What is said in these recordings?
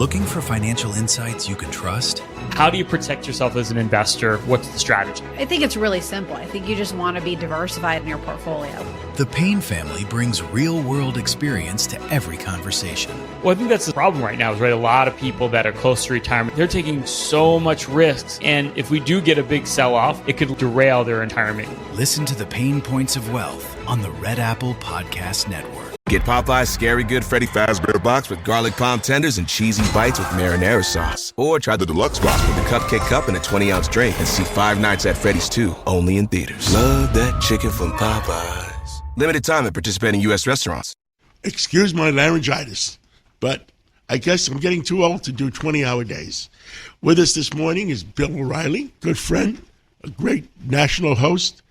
Looking for financial insights you can trust? How do you protect yourself as an investor? What's the strategy? I think it's really simple. I think you just want to be diversified in your portfolio. The Payne family brings real-world experience to every conversation. Well, I think that's the problem right now is, right, a lot of people that are close to retirement, they're taking so much risks. And if we do get a big sell-off, it could derail their retirement. Listen to the Pain Points of Wealth on the Red Apple Podcast Network. Get Popeye's Scary Good Freddy Fazbear Box with garlic palm tenders and cheesy bites with marinara sauce. Or try the deluxe box with the cupcake cup and a 20-ounce drink and see Five Nights at Freddy's 2, only in theaters. Love that chicken from Popeyes. Limited time at participating U.S. restaurants. Excuse my laryngitis, but I guess I'm getting too old to do 20-hour days. With us this morning is Bill O'Reilly, good friend, a great national host,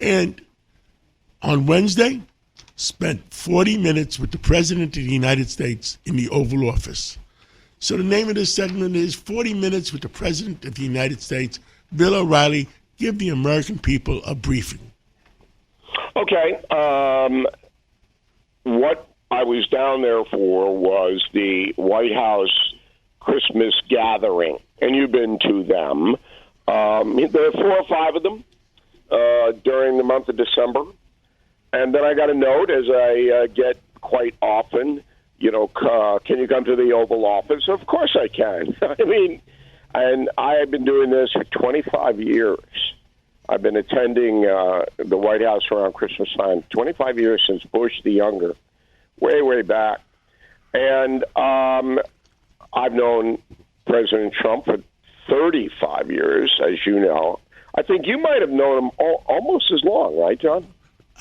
and on Wednesday, spent 40 minutes with the President of the United States in the Oval Office. So the name of this segment is 40 Minutes with the President of the United States. Bill O'Reilly, give the American people a briefing. Okay. What I was down there for was the White House Christmas gathering, and you've been to them. There are 4 or 5 of them during the month of December. And then I got a note, as I get quite often, can you come to the Oval Office? Of course I can. I mean, and I have been doing this for 25 years. I've been attending the White House around Christmas time, 25 years since Bush the Younger, way, way back. And I've known President Trump for 35 years, as you know. I think you might have known him almost as long, right, John?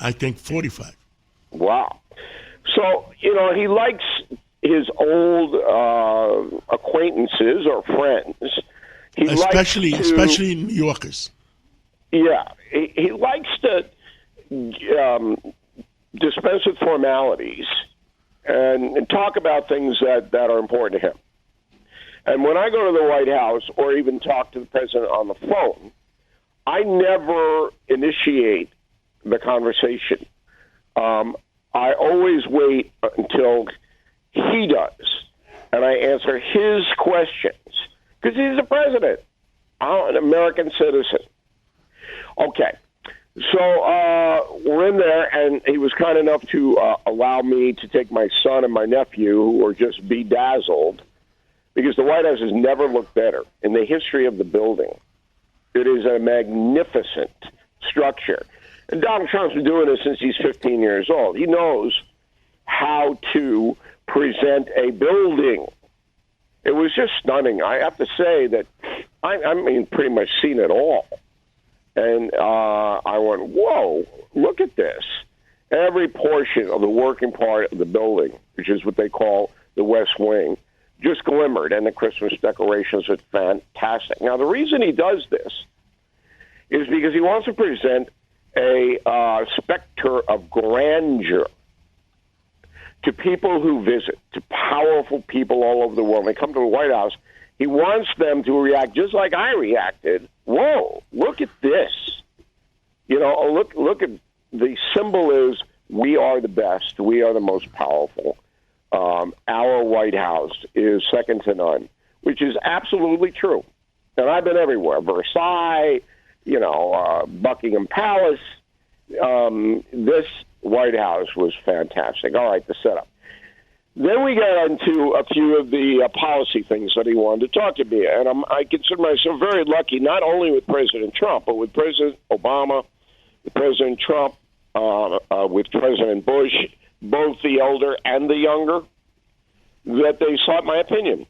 I think 45. Wow. So, he likes his old acquaintances or friends. Especially New Yorkers. Yeah. He likes to dispense with formalities and talk about things that are important to him. And when I go to the White House or even talk to the president on the phone, I never initiate the conversation. I always wait until he does, and I answer his questions, because he's the president. I'm an American citizen. Okay, so we're in there, and he was kind enough to allow me to take my son and my nephew, who were just bedazzled, because the White House has never looked better in the history of the building. It is a magnificent structure. And Donald Trump's been doing this since he's 15 years old. He knows how to present a building. It was just stunning. I have to say that I mean, pretty much seen it all. And I went, whoa, look at this. Every portion of the working part of the building, which is what they call the West Wing, just glimmered, and the Christmas decorations are fantastic. Now, the reason he does this is because he wants to present a specter of grandeur to people who visit, to powerful people all over the world. When they come to the White House, he wants them to react just like I reacted. Whoa, look at this. Look at the symbol is we are the best. We are the most powerful. Our White House is second to none, which is absolutely true. And I've been everywhere. Versailles, Buckingham Palace. This White House was fantastic. All right, the setup. Then we got into a few of the policy things that he wanted to talk to me. And I consider myself very lucky, not only with President Trump, but with President Obama, with President Trump, with President Bush, both the elder and the younger, that they sought my opinion.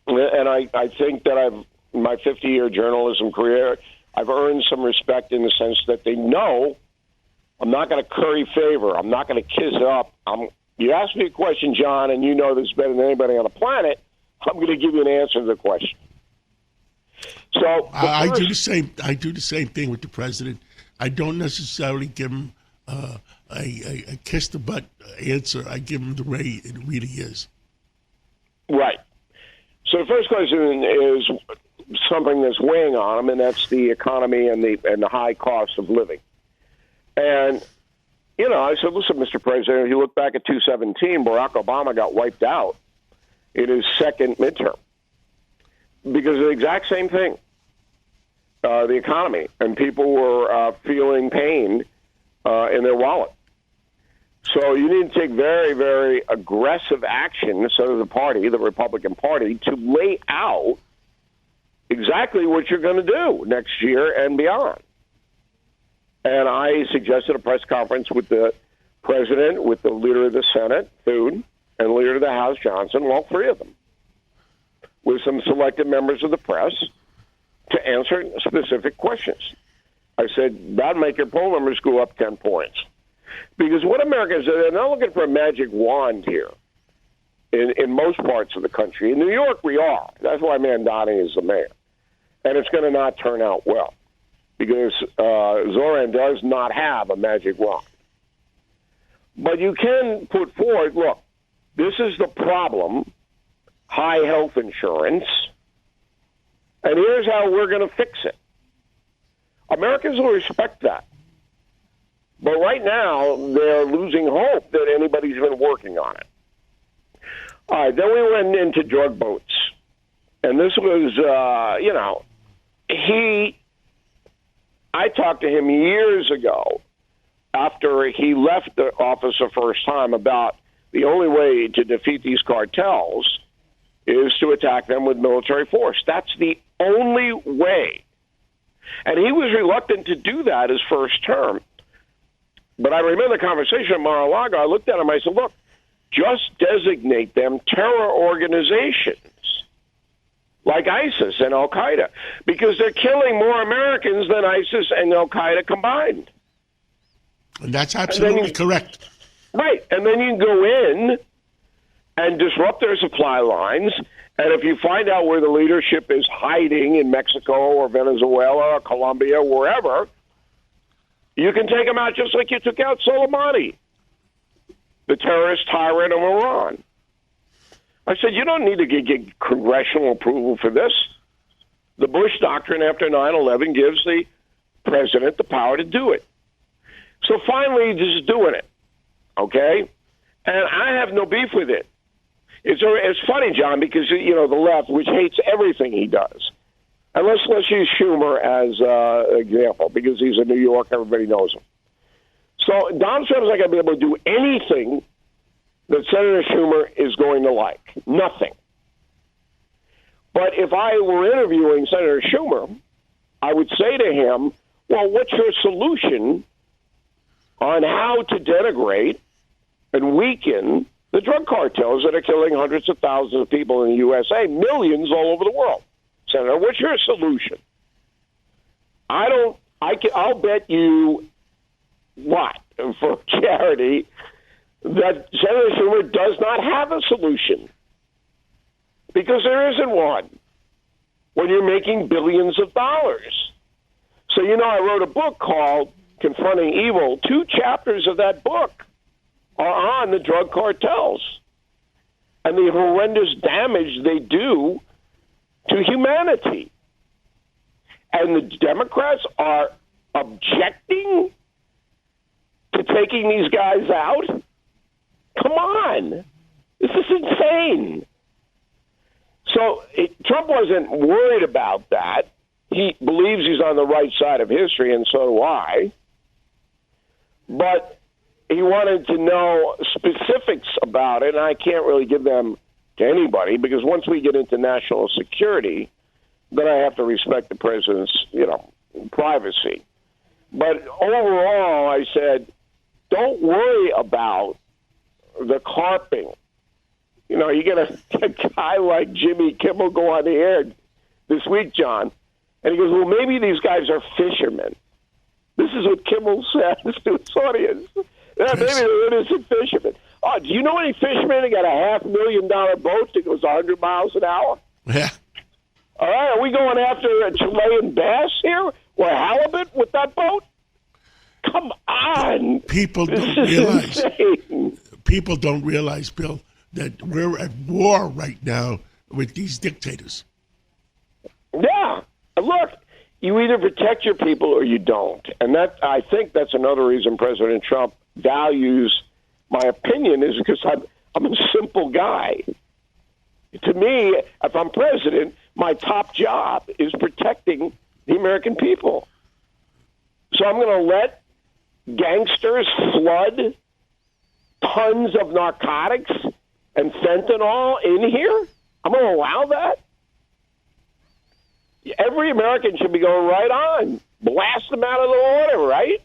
And I think that in my 50-year journalism career, I've earned some respect in the sense that they know I'm not going to curry favor. I'm not going to kiss it up. You ask me a question, John, and you know this better than anybody on the planet, I'm going to give you an answer to the question. So I do the same. I do the same thing with the president. I don't necessarily give him a kiss the butt answer. I give him the way it really is. Right. So the first question is something that's weighing on him, and that's the economy and the high cost of living. And I said, listen, Mr. President, if you look back at 2017, Barack Obama got wiped out. in his second midterm because of the exact same thing, the economy, and people were feeling pain in their wallet. So you need to take very, very aggressive action, so does the party, the Republican Party, to lay out exactly what you're going to do next year and beyond. And I suggested a press conference with the president, with the leader of the Senate, Thune, and the leader of the House, Johnson, all three of them, with some selected members of the press to answer specific questions. I said, that'll make your poll numbers go up 10 points. Because what Americans are, they're not looking for a magic wand here in most parts of the country. In New York, we are. That's why Mandani is the mayor. And it's going to not turn out well because Zoran does not have a magic wand. But you can put forward, look, this is the problem, high health insurance, and here's how we're going to fix it. Americans will respect that. But right now, they're losing hope that anybody's been working on it. All right, then we went into drug boats. And this was, I talked to him years ago after he left the office the first time about the only way to defeat these cartels is to attack them with military force. That's the only way. And he was reluctant to do that his first term. But I remember the conversation at Mar-a-Lago. I looked at him. I said, look, just designate them terror organizations like ISIS and Al-Qaeda because they're killing more Americans than ISIS and Al-Qaeda combined. And that's absolutely correct. Right. And then you can go in and disrupt their supply lines. And if you find out where the leadership is hiding in Mexico or Venezuela or Colombia or wherever, you can take them out just like you took out Soleimani, the terrorist tyrant of Iran. I said, you don't need to get congressional approval for this. The Bush doctrine after 9/11 gives the president the power to do it. So finally, he's just doing it, okay? And I have no beef with it. It's funny, John, because, the left, which hates everything he does, and let's use Schumer as an example, because he's in New York, everybody knows him. So Don Trump's not going to be able to do anything that Senator Schumer is going to like. Nothing. But if I were interviewing Senator Schumer, I would say to him, well, what's your solution on how to denigrate and weaken the drug cartels that are killing hundreds of thousands of people in the USA, millions all over the world? Senator, what's your solution? I'll bet you what, for charity, that Senator Schumer does not have a solution because there isn't one when you're making billions of dollars. So, I wrote a book called Confronting Evil. 2 chapters of that book are on the drug cartels and the horrendous damage they do to humanity. And the Democrats are objecting to taking these guys out? Come on. This is insane. So Trump wasn't worried about that. He believes he's on the right side of history, and so do I. But he wanted to know specifics about it, and I can't really give them to anybody because once we get into national security, then I have to respect the president's, privacy. But overall, I said, don't worry about the carping. You get a guy like Jimmy Kimmel go on the air this week, John, and he goes, well, maybe these guys are fishermen. This is what Kimmel says to his audience. Yeah, maybe they're innocent fishermen. Oh, do you know any fishermen that got a $500,000 boat that goes 100 miles an hour? Yeah. All right, are we going after a Chilean bass here or halibut with that boat? Come on. People don't realize, Bill, that we're at war right now with these dictators. Yeah. Look, you either protect your people or you don't. And I think that's another reason President Trump values my opinion is because I'm a simple guy. To me, if I'm president, my top job is protecting the American people. So I'm going to let gangsters flood tons of narcotics and fentanyl in here? I'm going to allow that? Every American should be going right on. Blast them out of the water, right?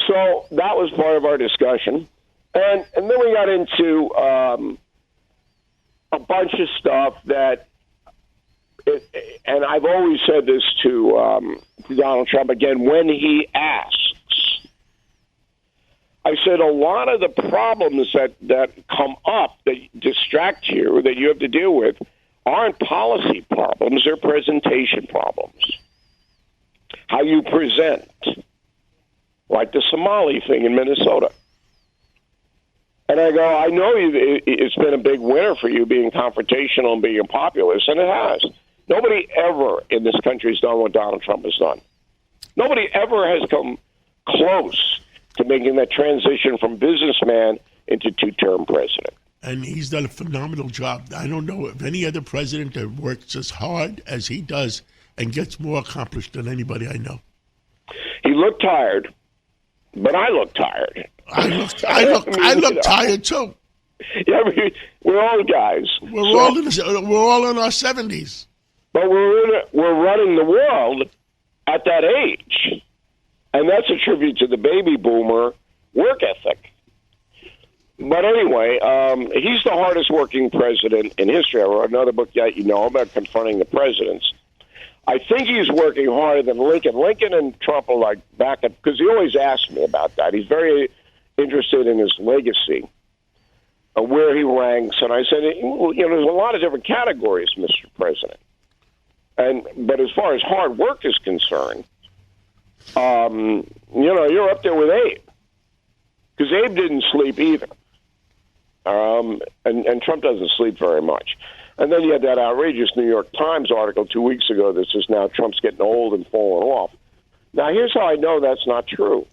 So that was part of our discussion. And then we got into a bunch of stuff that, and I've always said this to Donald Trump, again, when he asks, I said a lot of the problems that come up, that distract you, that you have to deal with, aren't policy problems, they're presentation problems. How you present, like the Somali thing in Minnesota. And I go, I know it's been a big winner for you being confrontational and being a populist, and it has. Nobody ever in this country has done what Donald Trump has done. Nobody ever has come close to making that transition from businessman into two-term president. And he's done a phenomenal job. I don't know of any other president that works as hard as he does and gets more accomplished than anybody I know. He looked tired, but I look tired. I look tired too. Yeah, we're old guys. We're all in our 70s. But we're running the world at that age. And that's a tribute to the baby boomer work ethic. But anyway, he's the hardest working president in history. I wrote another book that you know about confronting the presidents. I think he's working harder than Lincoln. Lincoln and Trump are like back up, because he always asks me about that. He's very interested in his legacy, where he ranks. And I said, you know, there's a lot of different categories, Mr. President. But as far as hard work is concerned, you're up there with Abe, because Abe didn't sleep either, and Trump doesn't sleep very much. And then you had that outrageous New York Times article 2 weeks ago that says now Trump's getting old and falling off. Now here's how I know that's not true.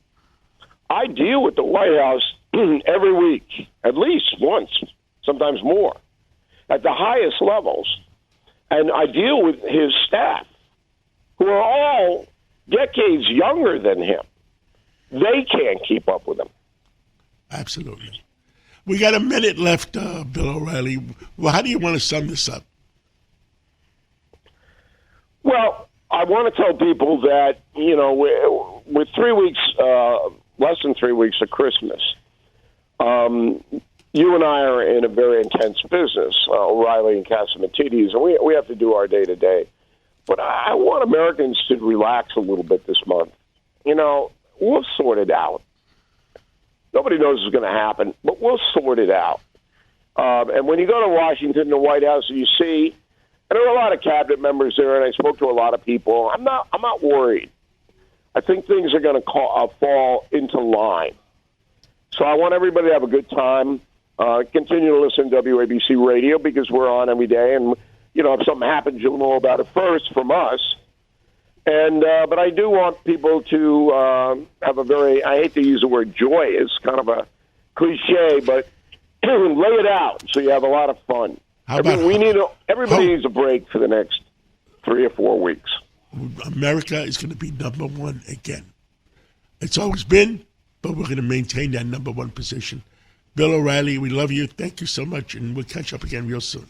I deal with the White House every week, at least once, sometimes more, at the highest levels, and I deal with his staff, who are all decades younger than him. They can't keep up with him. Absolutely. We got a minute left, Bill O'Reilly. Well, how do you want to sum this up? Well, I want to tell people that, with 3 weeks, less than 3 weeks of Christmas, you and I are in a very intense business, O'Reilly and Casamatides, and we have to do our day-to-day. But I want Americans to relax a little bit this month. We'll sort it out. Nobody knows what's going to happen, but we'll sort it out. And when you go to Washington, the White House, and you see, and there were a lot of cabinet members there, and I spoke to a lot of people. I'm not worried. I think things are going to fall into line. So I want everybody to have a good time. Continue to listen to WABC Radio, because we're on every day, and if something happens, you'll know about it first from us. And but I do want people to have I hate to use the word joy, it's kind of a cliche, but lay it out so you have a lot of fun. Everybody needs a break for the next 3 or 4 weeks. America is going to be number one again. It's always been, but we're going to maintain that number one position. Bill O'Reilly, we love you. Thank you so much, and we'll catch up again real soon.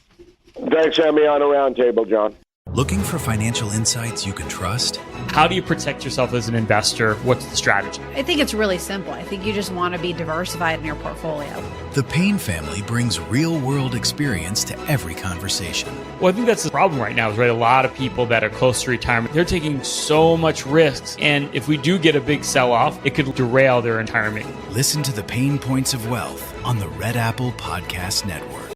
Thanks for having me on the round table, John. Looking for financial insights you can trust? How do you protect yourself as an investor? What's the strategy? I think it's really simple. I think you just want to be diversified in your portfolio. The Payne family brings real-world experience to every conversation. Well, I think that's the problem right now, is right, a lot of people that are close to retirement, they're taking so much risks. And if we do get a big sell-off, it could derail their retirement. Listen to the Payne Points of Wealth on the Red Apple Podcast Network.